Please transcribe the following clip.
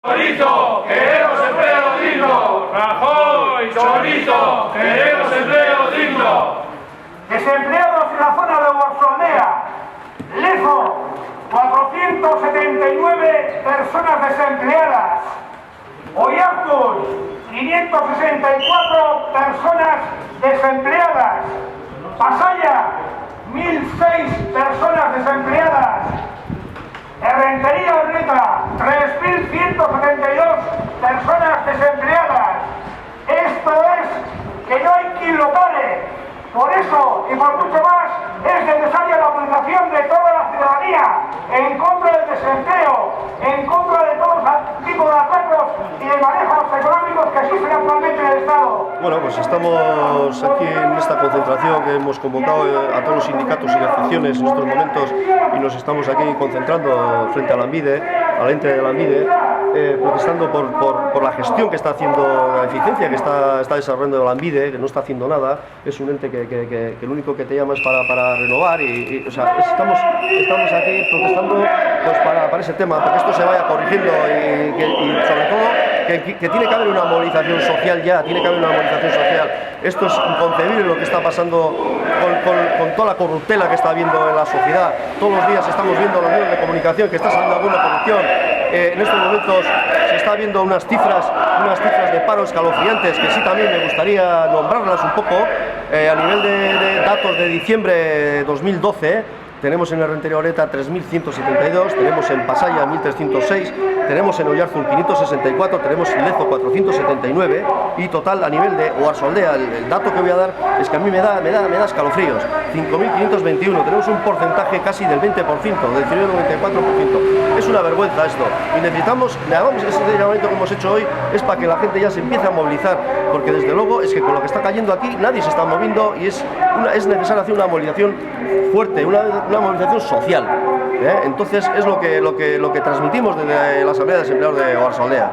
Chorizo, queremos empleo digno. Rajoy, Chorizo, queremos empleo digno. Desempleados en la zona de Oarsoaldea. Lezo, 479 personas desempleadas. Oiartzun, 564 personas desempleadas. Pasaya, 1006 personas desempleadas. Errentería Orneta, 3.172 personas desempleadas. Esto es que no hay quien lo pare. Por eso, y por mucho más, es necesaria la movilización de toda la ciudadanía en contra del desempleo, en contra de todo tipo de atracos y de manejos económicos que existen actualmente en el Estado. Bueno, pues estamos aquí en esta concentración que hemos convocado a todos los sindicatos y asociaciones en estos momentos y nos estamos aquí concentrando frente a Lanbide, al ente de Lanbide, protestando por la gestión que está haciendo, la eficiencia que está desarrollando Lanbide, que no está haciendo nada. Es un ente que lo único que te llama es para renovar o sea, estamos aquí protestando pues para ese tema, porque esto se vaya corrigiendo y sobre todo que tiene que haber una movilización social ya, tiene que haber una movilización social. Esto es inconcebible lo que está pasando con toda la corruptela que está habiendo en la sociedad. Todos los días estamos viendo los medios de comunicación que está saliendo alguna corrupción. En estos momentos se está viendo unas cifras de paro escalofriantes que sí también me gustaría nombrarlas un poco. A nivel de datos de diciembre de 2012, tenemos en Errentería Orneta 3.172, tenemos en Pasaya 1.306, tenemos en Oiartzun 564, tenemos en Lezo 479 y total a nivel de Oarsoaldea, el dato que voy a dar es que a mí me da escalofríos, 5.521, tenemos un porcentaje casi del 20%, del 94%. Es una vergüenza esto y necesitamos, este llamamiento que hemos hecho hoy es para que la gente ya se empiece a movilizar, porque desde luego es que con lo que está cayendo aquí nadie se está moviendo y es necesario hacer una movilización fuerte, una movilización social. Entonces es lo que transmitimos desde la Asamblea de Desempleados de Oarsoaldea.